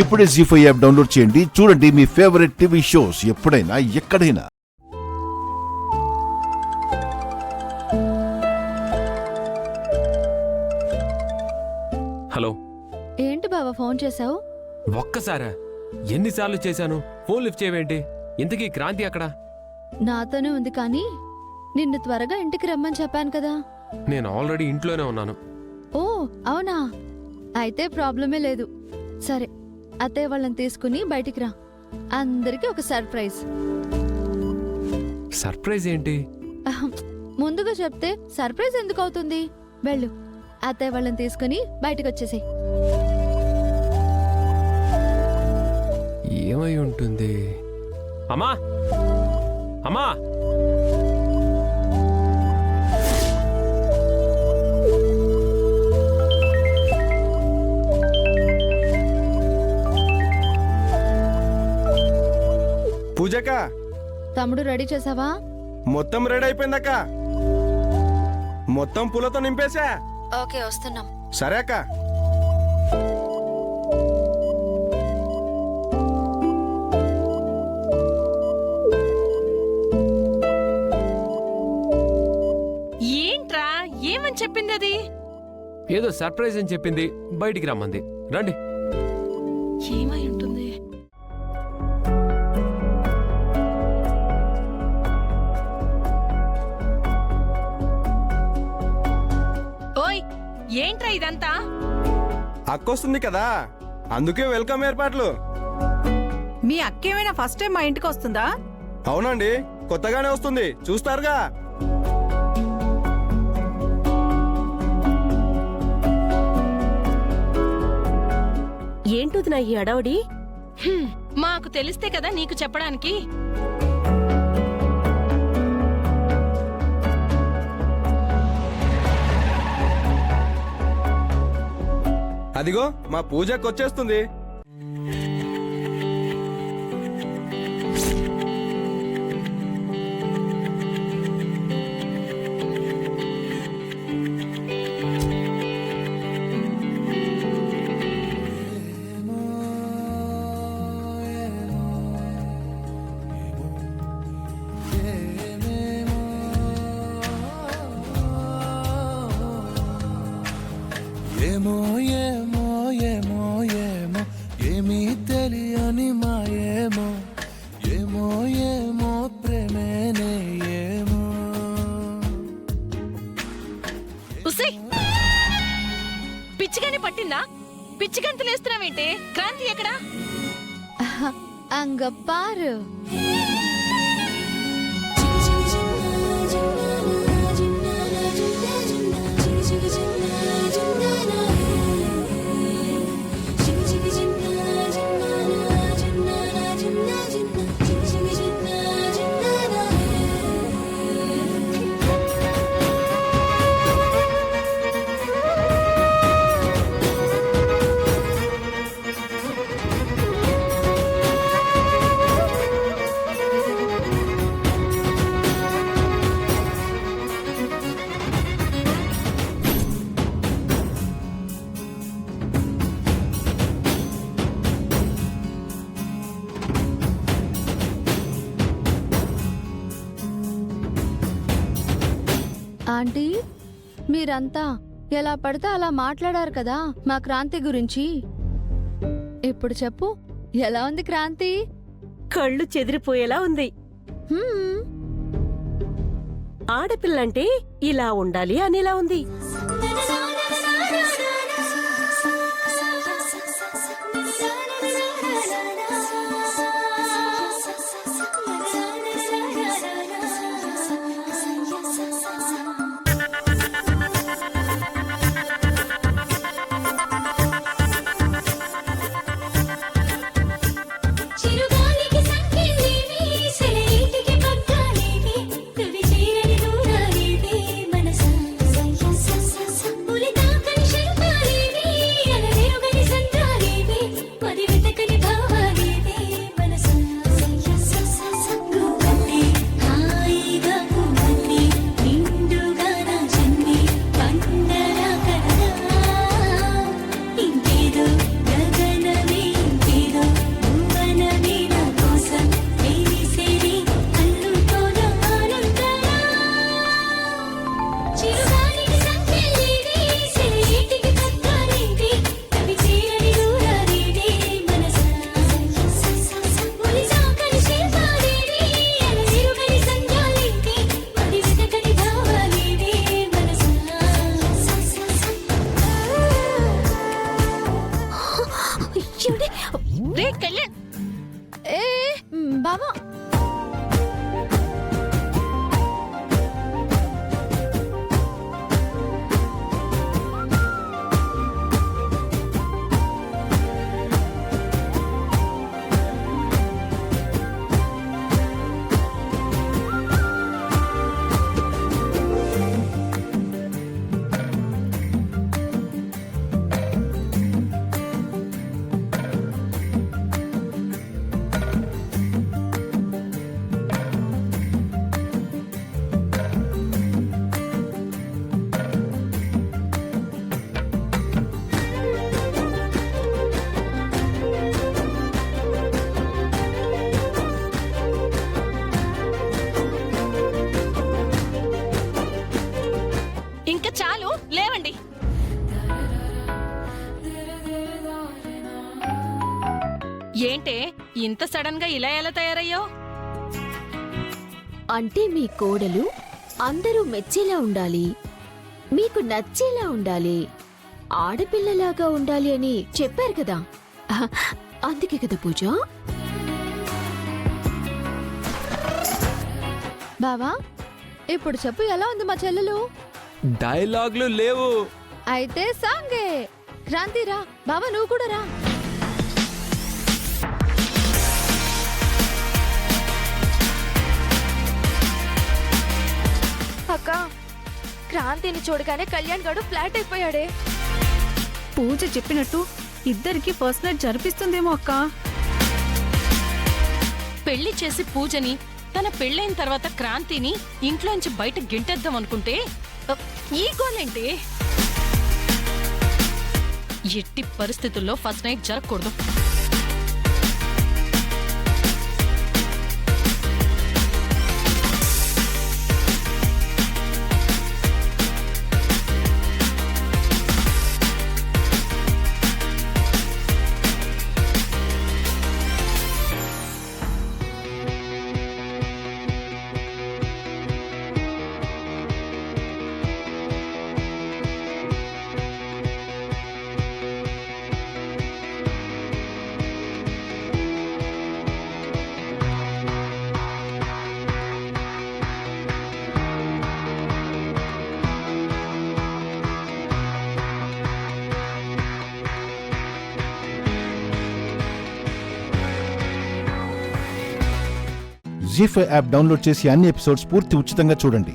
ఇప్పుడే జీ5 app download చేయండి. చూడండి మీ ఫేవరెట్ టీవీ షోస్ ఎప్పుడైనా ఎక్కడైనా. హలో. ఏంటి బావా ఫోన్ చేశావు? ఒక్కసారా? ఎన్నిసార్లు చేశాను, ఫోన్ లిఫ్ట్ చేయవేంటి? ఇంతకీ క్రాంతి అక్కడ? నాతోనే ఉంది కానీ నిన్ను త్వరగా ఇంటికి రమ్మని చెప్పాను కదా. నేను ఆల్రెడీ ఇంట్లోనే ఉన్నాను. ఓ అవునా, అయితే ప్రాబ్లమే లేదు. సరే, అత్తయ్య వాళ్ళని తీసుకుని బయటికి రా. అందరికీ ఒక సర్ప్రైజ్. సర్ప్రైజ్ ఏంటి? అహం, ముందుగా చెప్తే సర్ప్రైజ్ ఎందుకు అవుతుంది? వెళ్ళు, అత్తయ్య వాళ్ళని తీసుకుని బయటికి వచ్చేసేయ్. ఏమై ఉంటుంది? అమ్మా, అమ్మా! పూజక్క, తమ్ముడు రెడీ చేసావా? మొత్తం రెడీ అయిపోయిందక్క. మొత్తం పూలతో నింపేశా. ఓకే, వస్తున్నాం. సరే అక్క. ఏంట్రా, ఏమని చెప్పింది అది? ఏదో సర్ప్రైజ్ అని చెప్పింది, బయటికి రమ్మంది. రండి. ఏమై ఉంటుంది? ఓయ్, ఏంట్రా ఇదంతా? అక్కొస్తుంది కదా, అందుకే వెల్కమ్ ఏర్పాట్లు. మీ అక్కేమైనా ఫస్ట్ టైం మా ఇంటికి వస్తుందా? అవునండి, కొత్తగానే వస్తుంది, చూస్తారుగా. ఏంటొదినా ఈ అడవుడి? మాకు తెలిస్తే కదా నీకు చెప్పడానికి. అదిగో మా పూజకు వచ్చేస్తుంది. ఏమో ఏమో ఏమో ఏమో ఏమీ తెలియని మాయేమో, ఏమో ఏమో ప్రేమేనే ఏమో. ఉసే, పిచ్చిగాని పట్టిందా? పిచ్చిగంతులేస్తున్నావేంటే? క్రాంతి ఎక్కడా? అంగ పారు. ఆంటీ, మీరంతా ఎలా పడితే అలా మాట్లాడారు కదా మా క్రాంతి గురించి. ఇప్పుడు చెప్పు, ఎలా ఉంది క్రాంతి? కళ్ళు చెదిరిపోయేలా ఉంది. హ్మ్, ఆడపిల్లంటే ఇలా ఉండాలి అనేలా ఉంది. పులి రే కళ్యాణ్, ఏ బావా ఇంకా చాలు, లేవండి. ఏంటే ఇంత సడన్ గా ఇలా ఎలా తయారయ్యో? అంటే మీ కోడలు అందరూ మెచ్చేలా ఉండాలి, మీకు నచ్చేలా ఉండాలి, ఆడపిల్లలాగా ఉండాలి అని చెప్పారు కదా, అందుకే కదా పూజ. బావా ఇప్పుడు చెప్పు, ఎలా ఉంది మా చెల్లెలు? డైలాగ్లు లేవు. అయితే సాంగే. క్రాంతి రా, బావా నువ్వు కూడా రా. అక్క, క్రాంతిని చూడగానే కళ్యాణ్ గడు ఫ్లాట్ అయిపోయాడే. పూజ చెప్పినట్టు ఇద్దరికి ఫస్ట్ నైట్ జరిపిస్తుందేమో అక్క. పెళ్లి చేసి పూజని, తన పెళ్ళైన తర్వాత క్రాంతిని ఇంట్లోంచి బయట గింటేద్దాం అనుకుంటే ఈ గోలేంటి? ఎట్టి పరిస్థితుల్లో ఫస్ట్ నైట్ జరగకూడదు. జీ5 యాప్ డౌన్లోడ్ చేసి అన్ని ఎపిసోడ్స్ పూర్తి ఉచితంగా చూడండి.